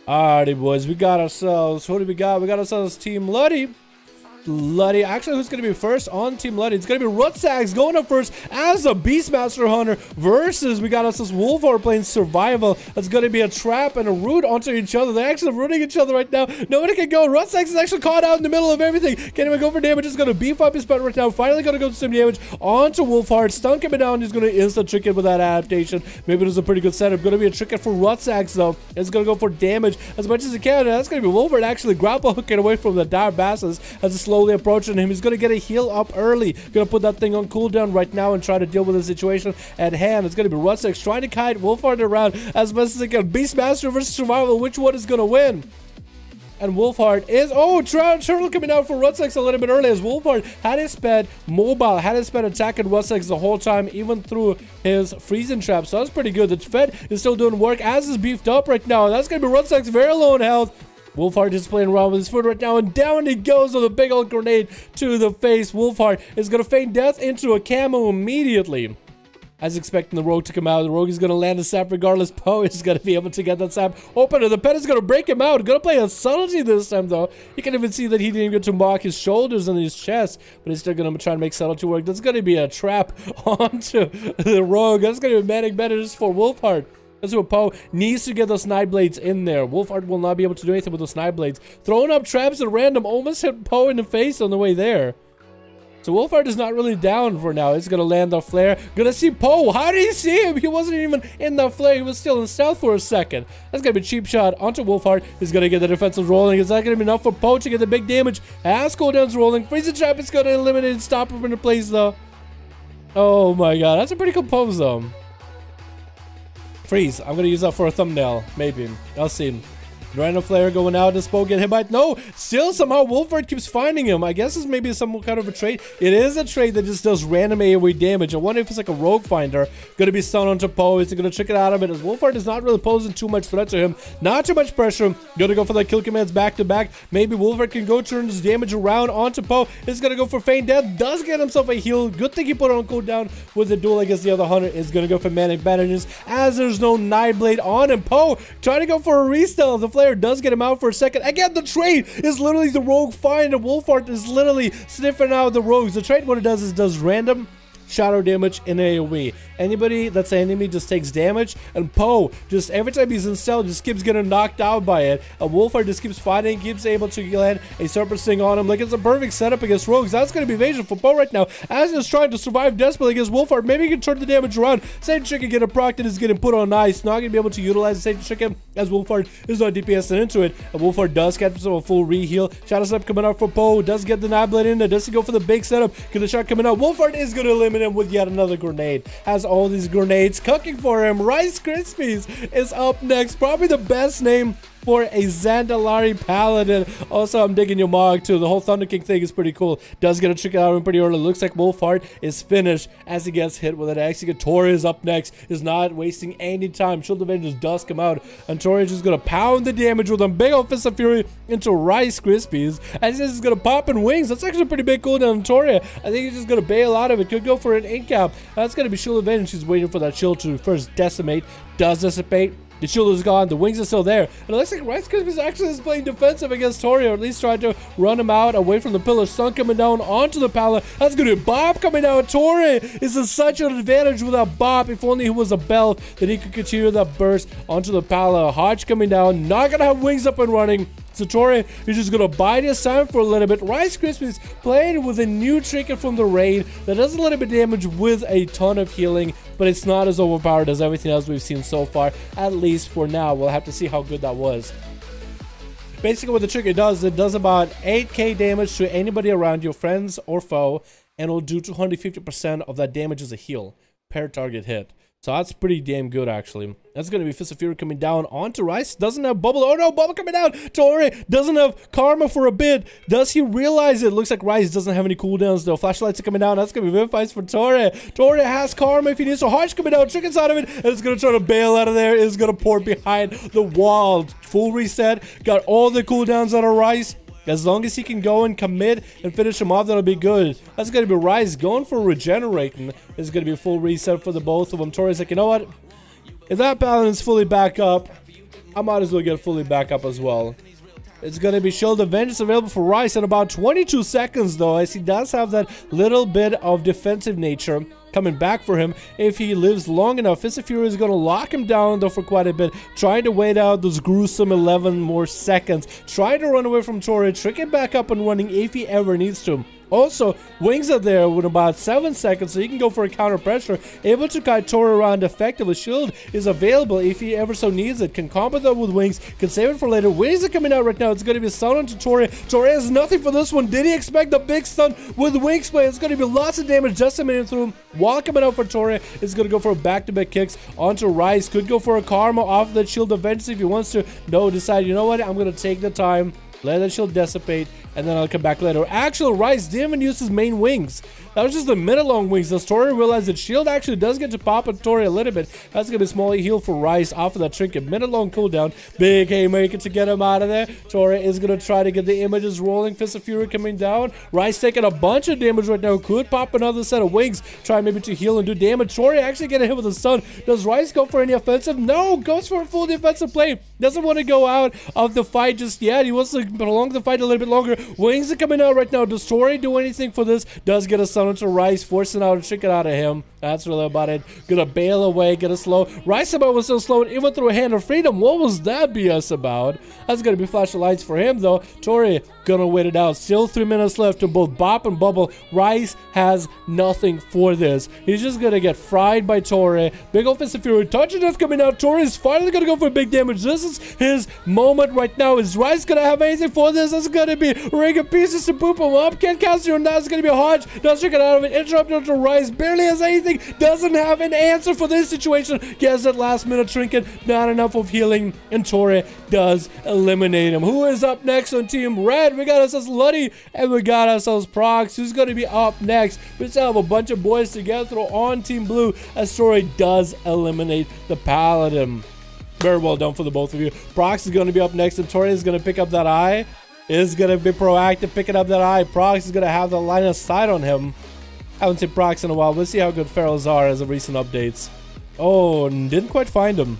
Alrighty, boys, we got ourselves, who do we got? We got ourselves Team Luddy. Actually, who's going to be first on Team Luddy? It's going to be Rutsax going up first as a Beastmaster Hunter versus we got ourselves Wolfheart playing Survival. That's going to be a trap and a root onto each other. They're actually rooting each other right now. Nobody can go. Rutsax is actually caught out in the middle of everything. Can't even go for damage. Just going to beef up his butt right now. Finally going to go to some damage onto Wolfheart. Stun coming down. He's going to instant trick it with that adaptation. Maybe it was a pretty good setup. Going to be a trick it for Rutsax though. It's going to go for damage as much as it can. That's going to be Wolfheart actually grapple hooking away from the dire basses as it's slowly approaching him. He's going to get a heal up early. Going to put that thing on cooldown right now and try to deal with the situation at hand. It's going to be Rutsax trying to kite Wolfheart around as much as it can. Beastmaster versus Survival. Which one is going to win? And Wolfheart is... Oh, Turtle coming out for Rutsax a little bit early as Wolfheart had his sped mobile, had his sped attacking Rutsax the whole time, even through his freezing trap. So that's pretty good. The Fed is still doing work as is beefed up right now. That's going to be Rutsax very low in health. Wolfheart is playing around with his foot right now, and down he goes with a big old grenade to the face. Wolfheart is going to feign death into a camo immediately. As expecting the rogue to come out, the rogue is going to land a sap regardless. Poe is going to be able to get that sap open, and the pet is going to break him out. Going to play a subtlety this time, though. You can even see that he didn't even get to mark his shoulders and his chest, but he's still going to try to make subtlety work. That's going to be a trap onto the rogue. That's going to be manic managers for Wolfheart. That's what Poe needs to get those snipe blades in there. Wolfheart will not be able to do anything with those snipe blades. Throwing up traps at random almost hit Poe in the face on the way there. So Wolfheart is not really down for now. He's going to land the flare. Gonna see Poe. How did he see him? He wasn't even in the flare. He was still in stealth for a second. That's going to be a cheap shot onto Wolfheart. He's going to get the defensive rolling. Is that going to be enough for Poe to get the big damage? As cooldowns rolling. Freezing trap is going to eliminate and stop him in place though. Oh my god. That's a pretty composed though. Freeze. I'm going to use that for a thumbnail. Maybe. I'll see. Random flare going out. Does Poe get hit by it? No. Still somehow Wolfheart keeps finding him. I guess it's maybe some kind of a trait. It is a trait that just does random AoE damage. I wonder if it's like a rogue finder. Going to be stunned onto Poe. He's going to trick it out of it as Wolfheart is not really posing too much threat to him. Not too much pressure. Going to go for the kill commands back to back. Maybe Wolfheart can go turn his damage around onto Poe. He's going to go for feign death. Does get himself a heal. Good thing he put it on cooldown with the duel against the other hunter. Is going to go for manic bandages as there's no Nightblade on him. Poe trying to go for a restyle. The flare does get him out for a second. Again, the trait is literally the rogue find, and Wolfheart is literally sniffing out the rogues. The trait, what it does is does random shadow damage in AoE. Anybody that's an enemy just takes damage, and Poe just every time he's in stealth just keeps getting knocked out by it. And Wolfheart just keeps fighting, keeps able to land a Serpent Sting on him. Like, it's a perfect setup against rogues. That's going to be evasion for Poe right now as he's trying to survive desperately against Wolfheart. Maybe he can turn the damage around. Same trick and get a proc that is getting put on ice. Not going to be able to utilize the same trick as Wolfheart is not DPSing into it. And Wolfheart does get himself a full re-heal. Shadow Step coming out for Poe. Does get the Nightblade in there. Does he go for the big setup? Get the shot coming out. Wolfheart is going to eliminate him with yet another grenade. Has all these grenades cooking for him. Rice Krispies is up next. Probably the best name for a Zandalari Paladin. Also, I'm digging your mog too. The whole Thunder King thing is pretty cool. Does get a trick out of him pretty early. Looks like Wolfheart is finished as he gets hit with an axe. Tori is up next. Is not wasting any time. Shield Avengers does come out, and Tori is just gonna pound the damage with a big old Fist of Fury into Rice Krispies. As this is gonna pop in wings. That's actually a pretty big cooldown on Tori. I think he's just gonna bail out of it. Could go for an incap. That's gonna be Shield Avengers. She's waiting for that shield to first decimate. Does dissipate. The shield is gone. The wings are still there. And it looks like Rice Krispies actually is playing defensive against Tori, or at least trying to run him out away from the pillar. Stun coming down onto the Pala. That's going to be Bob coming out. Tori is in such an advantage with that Bob. If only he was a bell, that he could continue that burst onto the Pala. Hodge coming down. Not going to have wings up and running. So Tori is just going to bide his time for a little bit. Rice Krispies playing with a new trinket from the raid that does a little bit of damage with a ton of healing, but it's not as overpowered as everything else we've seen so far, at least for now. We'll have to see how good that was. Basically what the trinket does, it does about 8k damage to anybody around you, friends or foe, and it'll do 250% of that damage as a heal per target hit. So that's pretty damn good, actually. That's going to be Fist of Fury coming down onto Rice. Doesn't have Bubble. Oh no, Bubble coming down. Tori doesn't have Karma for a bit. Does he realize it? Looks like Rice doesn't have any cooldowns though. Flashlights are coming down. That's going to be Vivify for Tori. Tori has Karma if he needs to. Harsh coming down. Trick inside of it. And it's going to try to bail out of there. It's going to port behind the wall. Full reset. Got all the cooldowns out of Rice. As long as he can go and commit and finish him off, that'll be good. That's going to be Rise going for regenerating. It's going to be a full reset for the both of them. Tori's like, you know what? If that Paladin's fully back up, I might as well get fully back up as well. It's going to be Shield of Vengeance available for Rice in about 22 seconds, though, as he does have that little bit of defensive nature coming back for him if he lives long enough. Fist of Fury is going to lock him down, though, for quite a bit, trying to wait out those gruesome 11 more seconds, trying to run away from Tori, trick it back up and running if he ever needs to. Also, Wings are there with about 7 seconds, so he can go for a counter pressure, able to kite Tori around effectively. Shield is available if he ever so needs it. Can combo that with Wings, can save it for later. Wings are coming out right now. It's going to be a stun onto Tori. Tori has nothing for this one. Did he expect the big stun with Wings play? It's going to be lots of damage just a minute through him. While coming out for Tori, it's going to go for back-to-back kicks onto Rice. Could go for a Karma off that Shield of Vengeance if he wants to. No, decide, you know what, I'm going to take the time, let that shield dissipate, and then I'll come back later. Actually, Rice didn't even use his main wings. That was just the minute-long wings. The Tori realized that shield actually does get to pop at Tori a little bit. That's going to be a small heal for Rice off of that trinket. Minute-long cooldown. Big haymaker to get him out of there. Tori is going to try to get the images rolling. Fist of Fury coming down. Rice taking a bunch of damage right now. Could pop another set of wings. Try maybe to heal and do damage. Tori actually getting hit with a stun. Does Rice go for any offensive? No. Goes for a full defensive play. Doesn't want to go out of the fight just yet. He wants to prolong the fight a little bit longer. Wings are coming out right now. Does Tori do anything for this? Does get a stun onto Rice, forcing out a trinket out of him. That's really about it. Gonna bail away, get a slow. Rice about was so slow, even through a Hand of Freedom. What was that BS about? That's gonna be flashing lights for him, though. Tori gonna wait it out. Still 3 minutes left to both Bop and Bubble. Rice has nothing for this. He's just gonna get fried by Tori. Big ol' Fist of Fury. Touch of Death coming out. Tori is finally gonna go for big damage. This is his moment right now. Is Rice gonna have anything for this? That's gonna be Ring of Pieces to poop him up. Can't cast you, and that's gonna be a Hodge. Does trick it out of it. Interrupted to Rice. Barely has anything. Doesn't have an answer for this situation. Gets that last minute trinket. Not enough of healing. And Tori does eliminate him. Who is up next on Team Red? We got ourselves Luddy and we got ourselves Prox. Who's going to be up next? We still have a bunch of boys together on Team Blue as Tori does eliminate the Paladin. Very well done for the both of you. Prox is going to be up next and Tori is going to pick up that eye. Is going to be proactive picking up that eye. Prox is going to have the line of sight on him. Haven't seen Prox in a while. We'll see how good Pharaohs are as of recent updates. Oh, didn't quite find him.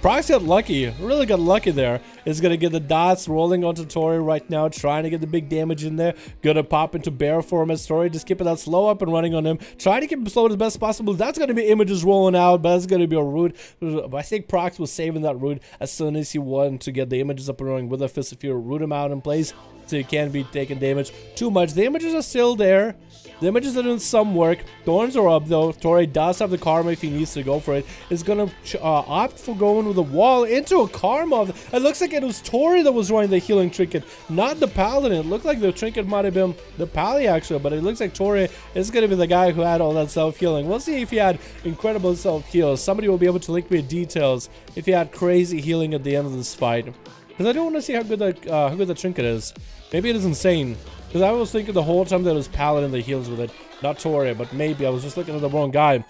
Prox got lucky. Really got lucky there. Is going to get the dots rolling onto Tori right now. Trying to get the big damage in there. Going to pop into bear form as Tori. Just keeping that slow up and running on him. Trying to keep him slow as best possible. That's going to be images rolling out. But that's going to be a root. I think Prox was saving that root as soon as he wanted to get the images up and running with a Fist of Fury. Root him out in place so he can't be taking damage too much. The images are still there. The images are doing some work. Thorns are up though. Tori does have the Karma if he needs to go for it. Is going to opt for going with the wall into a Karma. It looks like it was Tori that was running the healing trinket, not the Paladin. It looked like the trinket might have been the Pally actually, but it looks like Tori is going to be the guy who had all that self-healing. We'll see if he had incredible self-heals. Somebody will be able to link me details if he had crazy healing at the end of this fight. Because I do want to see how good the trinket is. Maybe it is insane. Because I was thinking the whole time that it was Paladin that heals with it, not Tori, but maybe I was just looking at the wrong guy.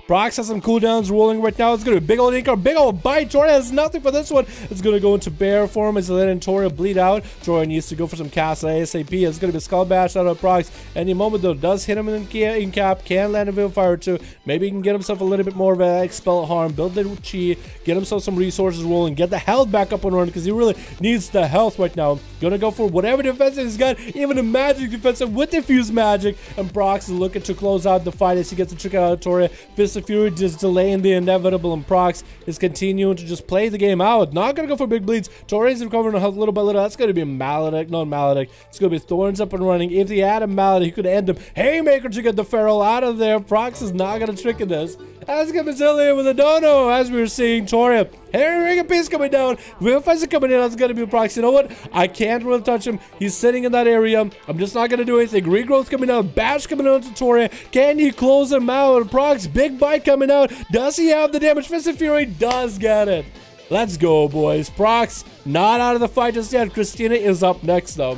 Prox has some cooldowns rolling right now. It's going to be big old Incar, big old bite. Tori has nothing for this one. It's going to go into bear form. It's letting Tori bleed out. Tori needs to go for some cast ASAP. It's going to be Skull Bash out of Prox. Any moment though, does hit him in cap. Can land a Vivify or two. Maybe he can get himself a little bit more of an expel harm. Build the chi. Get himself some resources rolling. Get the health back up and running because he really needs the health right now. Going to go for whatever defense he's got. Even a magic defensive with diffuse magic. And Prox is looking to close out the fight as he gets the trick out of Tori. Fist of Fury just delaying the inevitable, and Prox is continuing to just play the game out. Not gonna go for big bleeds. Tori's recovering a little by little. That's gonna be a Maledict, not Maledict. It's gonna be Thorns up and running. If he had a Maledict, he could end him. Haymaker to get the Feral out of there. Prox is not gonna trick in this. As Zillion with a dono, as we were seeing Toria. Ring a piece coming down. Vilifies are coming in. That's gonna be Prox. You know what? I can't really touch him. He's sitting in that area. I'm just not gonna do anything. Regrowth coming out. Bash coming out to Toria. Can he close him out? Prox, big bite coming out. Does he have the damage? Fist of Fury does get it. Let's go, boys. Prox not out of the fight just yet. Christina is up next, though.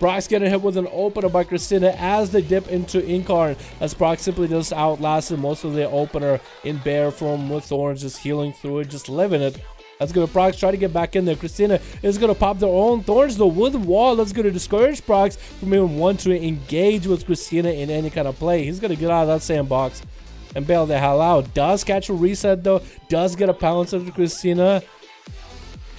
Prox getting hit with an opener by Christina as they dip into Incarn, as Prox simply just outlasted most of the opener in bear form with Thorns, just healing through it, just living it. That's gonna Prox try to get back in there. Christina is gonna pop their own Thorns though with wall. That's gonna discourage Prox from even wanting to engage with Christina in any kind of play. He's gonna get out of that sandbox and bail the hell out. Does catch a reset though, does get a pounce after Christina.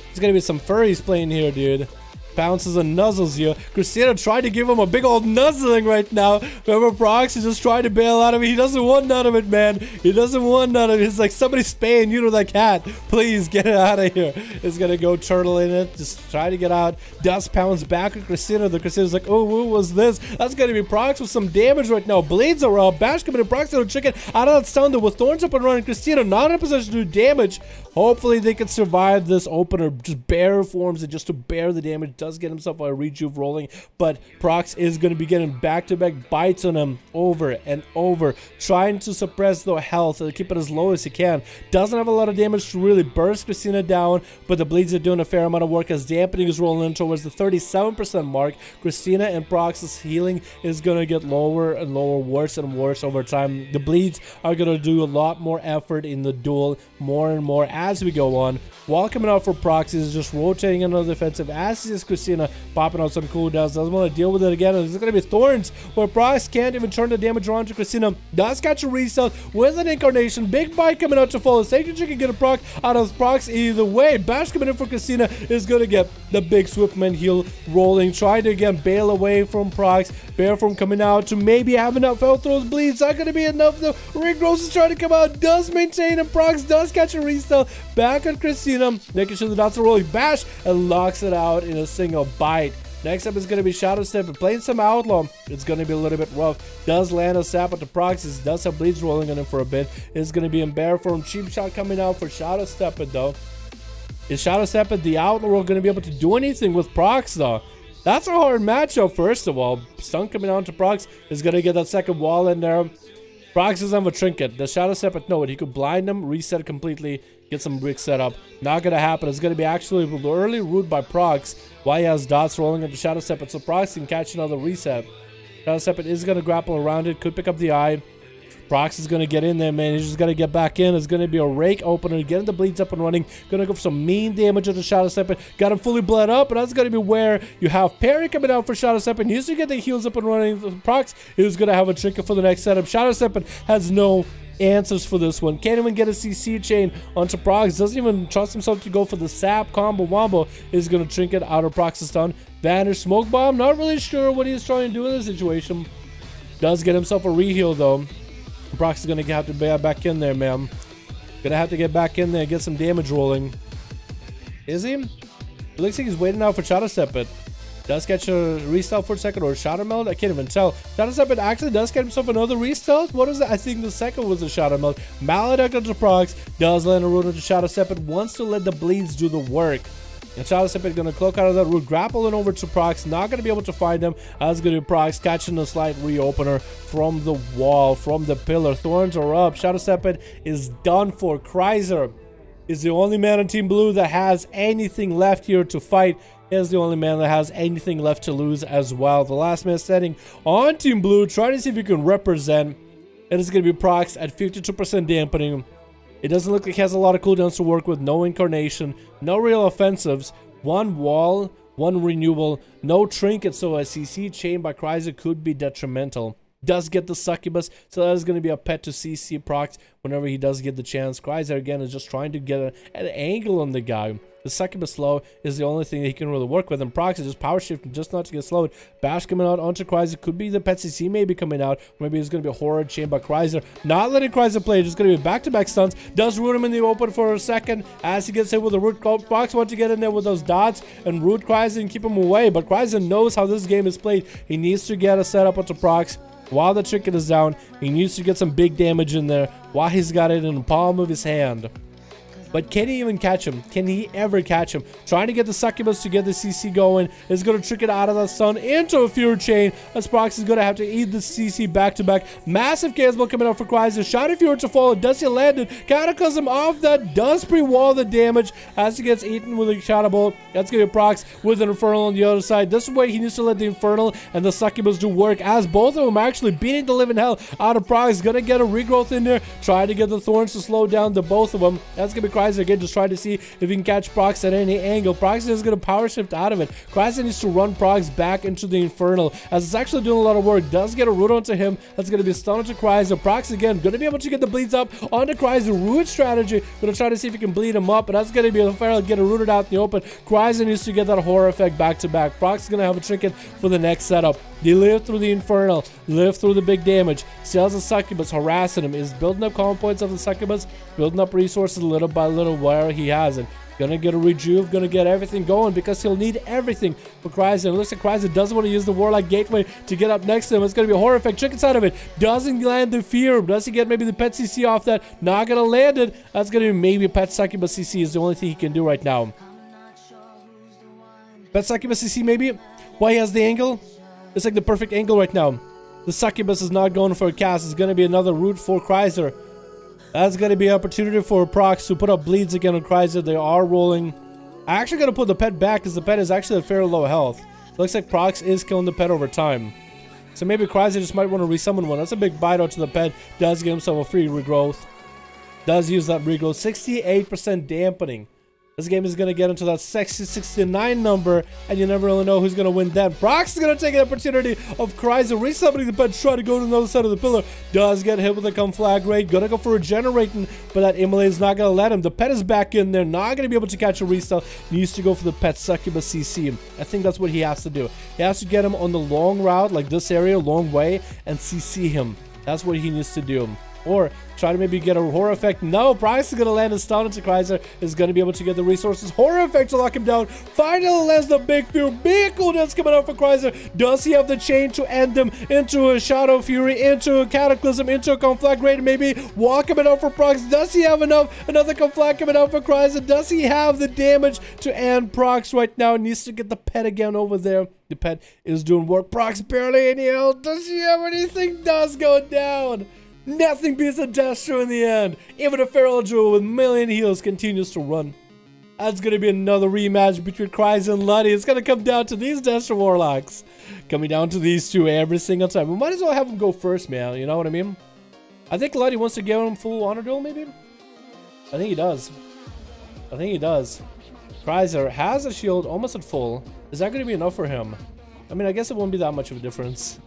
There's gonna be some furries playing here, dude. Bounces and nuzzles you. Christina tried to give him a big old nuzzling right now. Remember, Prox is just trying to bail out of it. He doesn't want none of it, man. He doesn't want none of it. He's like, somebody spaying you to that cat. Please get it out of here. It's gonna go turtle in it. Just try to get out. Dust pounds back at Christina. The Christina's like, oh, what was this? That's gonna be Prox with some damage right now. Bleeds are up. Bash coming in. Prox little chicken out of that stun though with Thorns up and running. Christina not in a position to do damage. Hopefully they can survive this opener. Just bear forms and just to bear the damage. Does get himself a rejuve rolling, but Prox is going to be getting back-to-back bites on him over and over, trying to suppress the health and keep it as low as he can. Doesn't have a lot of damage to really burst Christina down, but the bleeds are doing a fair amount of work as dampening is rolling in towards the 37% mark. Christina and Prox's healing is going to get lower and lower, worse and worse over time. The bleeds are going to do a lot more effort in the duel, more and more as we go on. Wall coming out for Prox is just rotating another defensive as is Christina popping out some cooldowns. Doesn't want to deal with it again. There's going to be Thorns where Prox can't even turn the damage around to Christina. Does catch a reset with an incarnation. Big bite coming out to follow. Safety chicken get a proc out of Prox either way. Bash coming in for Christina is going to get the big Swiftman heal rolling. Trying to again bail away from Prox. Bear from coming out to maybe have enough health throws. Bleeds not going to be enough though. Rick Rose is trying to come out. Does maintain and Prox does catch a reset. Back on Christina. Making sure the dots are rolling. Bash and locks it out in a single bite. Next up is going to be Shadow Step and playing some Outlaw. It's going to be a little bit rough. Does land a sap at the Proxies. Does have bleeds rolling on him for a bit. It's going to be in bear form. Cheap shot coming out for Shadow Step though. Is Shadow Step the Outlaw going to be able to do anything with Prox though? That's a hard matchup first of all. Stun coming out to Prox is going to get that second wall in there. Prox doesn't have a trinket. The Shadow Step, no, he could blind him, reset completely, get some brick set up. Not gonna happen. It's gonna be actually early root by Prox while he has dots rolling into Shadow Step. So Prox can catch another reset. Shadow Step is gonna grapple around it, could pick up the eye. Prox is gonna get in there, man. He's just gotta get back in. It's gonna be a rake opener, getting the bleeds up and running. Gonna go for some mean damage on the Shadow Step. Got him fully bled up, and that's gonna be where you have Parry coming out for Shadow Step. And used to get the heals up and running. Prox is gonna have a trinket for the next setup. Shadow Step has no answers for this one. Can't even get a CC chain onto Prox. Doesn't even trust himself to go for the sap combo wombo. Is gonna trinket out of Prox's stun. Vanish smoke bomb. Not really sure what he's trying to do in this situation. Does get himself a reheal though. Prox is gonna have to be back in there, man. Gonna have to get back in there, get some damage rolling. Is he? It looks like he's waiting out for Shadow Step. Does catch a restyle for a second or a Shadow Meld? I can't even tell. Shadow Step actually does get himself another restyle. What is that? I think the second was a Shadow Meld. Maledict onto Prox. Does land a root into Shadow Step. Wants to let the bleeds do the work. And Shadow Step is going to cloak out of that root, grappling over to Prox. Not going to be able to find him. That's going to be Prox catching a slight reopener from the wall, from the pillar. Thorns are up. Shadow Step is done for. Kreiser is the only man on Team Blue that has anything left here to fight. Is the only man that has anything left to lose as well. The last man standing on Team Blue, trying to see if he can represent. It is going to be Prox at 52% dampening. It doesn't look like he has a lot of cooldowns to work with. No incarnation, no real offensives. One wall, one renewal, no trinket. So a CC chain by Kreiser could be detrimental. Does get the succubus, so that is going to be a pet to CC Prox whenever he does get the chance. Kreiser again is just trying to get an angle on the guy. The succubus slow is the only thing that he can really work with, and Prox is just power shifting just not to get slowed. Bash coming out onto Kreiser, could be the pet CC maybe coming out. Maybe it's going to be a horror chain by Kreiser. Not letting Kreiser play, just going to be back-to-back stuns. Does root him in the open for a second as he gets hit with the root. Prox wants to get in there with those dots and root Kreiser and keep him away, but Kreiser knows how this game is played. He needs to get a setup onto Prox. While the trinket is down, he needs to get some big damage in there while he's got it in the palm of his hand. But can he even catch him? Can he ever catch him? Trying to get the succubus to get the CC going is going to trick it out of the stun into a Fury Chain. As Prox is going to have to eat the CC back to back. Massive Chaos Bolt coming out for Chrysler. Shot of Fury to follow. Does he land it? Cataclysm off that. Does pre-wall the damage as he gets eaten with a Shadow Bolt. That's going to be Prox with an Infernal on the other side. This is where he needs to let the Infernal and the succubus do work, as both of them are actually beating the living hell out of Prox. Going to get a regrowth in there. Trying to get the Thorns to slow down the both of them. That's going to be Chrysler again, just trying to see if he can catch Prox at any angle. Prox is going to power shift out of it. Chrysler needs to run Prox back into the Infernal, as it's actually doing a lot of work. Does get a root onto him. That's going to be a stun onto Chrysler. Prox again, going to be able to get the bleeds up onto Chrysler. Root strategy. Going to try to see if he can bleed him up, but that's going to be a fair get it rooted out in the open. Chrysler needs to get that horror effect back to back. Prox is going to have a trinket for the next setup. They live through the Infernal, live through the big damage. Still has a succubus harassing him. Is building up calm points of the succubus, building up resources little by little where he has it. Gonna get a rejuve, gonna get everything going because he'll need everything for Chrysler. It looks like Chrysler doesn't want to use the Warlock Gateway to get up next to him. It's gonna be a horror effect. Trick inside of it. Doesn't land the fear. Does he get maybe the pet CC off that? Not gonna land it. That's gonna be maybe pet succubus CC is the only thing he can do right now. Pet succubus CC maybe? Why he has the angle? It's like the perfect angle right now. The succubus is not going for a cast. It's going to be another root for Chrysler. That's going to be an opportunity for Prox to put up bleeds again on Chrysler. They are rolling. I actually got to put the pet back because the pet is actually at fairly low health. Looks like Prox is killing the pet over time. So maybe Chrysler just might want to resummon one. That's a big bite out to the pet. Does get himself a free regrowth. Does use that regrowth. 68% dampening. This game is going to get into that sexy 69 number, and you never really know who's going to win then. Prox is going to take an opportunity of Chrysler resummoning the pet, trying to go to the other side of the pillar. Does get hit with a conflagrate. Going to go for regenerating, but that immolate is not going to let him. The pet is back in there, not going to be able to catch a restyle. Needs to go for the pet succubus CC. I think that's what he has to do. He has to get him on the long route, like this area, long way, and CC him. That's what he needs to do. Or try to maybe get a horror effect. No, Prox is going to land a stun into Chrysler. Is going to be able to get the resources. Horror effect to lock him down. Finally lands the big fear. Big cooldown's coming out for Chrysler. Does he have the chain to end them into a Shadow Fury, into a Cataclysm, into a Conflagrate? Maybe walk him out for Prox. Does he have enough? Another Conflag coming out for Chrysler. Does he have the damage to end Prox right now? Needs to get the pet again over there. The pet is doing work. Prox barely any health. Does he have anything? Does go down. Nothing beats a DETRO in the end. Even a Feral Jewel with million heals continues to run. That's going to be another rematch between Chrysler and Luddy. It's going to come down to these DETRO Warlocks. Coming down to these two every single time. We might as well have them go first, man. You know what I mean? I think Luddy wants to give him full honor duel, maybe? I think he does. I think he does. Chrysler has a shield almost at full. Is that going to be enough for him? I mean, I guess it won't be that much of a difference.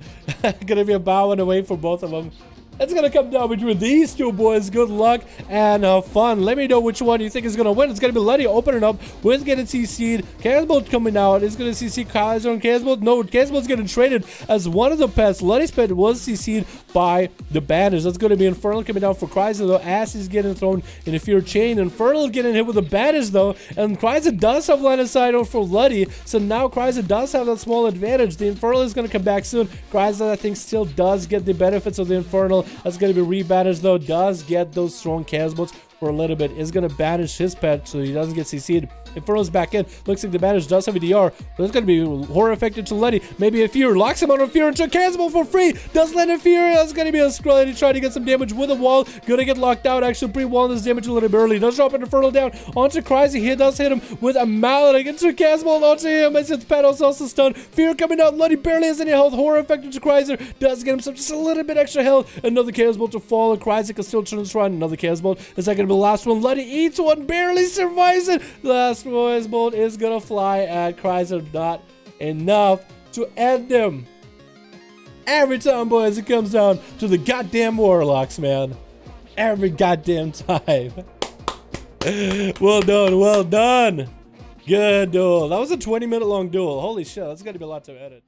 Going to be a bow and away for both of them. It's going to come down between these two boys. Good luck and fun. Let me know which one you think is going to win. It's going to be Luddy opening up with getting CC'd. Casbolt coming out. It's going to CC Chrysler and Casbolt. No, Casbolt's getting traded as one of the pets. Luddy's pet was CC'd by the bandage. That's going to be Infernal coming down for Chrysler, though, as he's getting thrown in a Fear Chain. Infernal getting hit with a bandage, though, and Chrysler does have line of sight out for Luddy, so now Chrysler does have that small advantage. The Infernal is going to come back soon. Chrysler, I think, still does get the benefits of the Infernal. That's going to be rebandaged, though. Does get those strong Casbolts for a little bit. Is going to banish his pet so he doesn't get CC'd. Infernal's back in. Looks like the bandage does have a DR, but it's going to be horror affected to Luddy. Maybe a Fear. Locks him on a Fear into a Casbolt for free. Does land a Fear. That's going to be a scroll. He's trying to get some damage with a wall. Going to get locked out. Actually, pre-walling this damage a little bit early. Does drop an Infernal down onto Chrysler. He does hit him with a mallet. Gets a Casbolt onto him. As his pet also stunned. Fear coming out. Luddy barely has any health. Horror affected to Chrysler. Does get himself just a little bit extra health. Another Casbolt to fall. Chrysler can still turn this around. Another Casbolt. Is that going to be the last one? Luddy eats one. Barely survives it. Last Casbolt is gonna fly at Chrysler. Not enough to end him. Every time, boys, it comes down to the goddamn Warlocks, man. Every goddamn time. Well done, well done. Good duel. That was a 20-minute long duel. Holy shit, that's gotta be a lot to edit.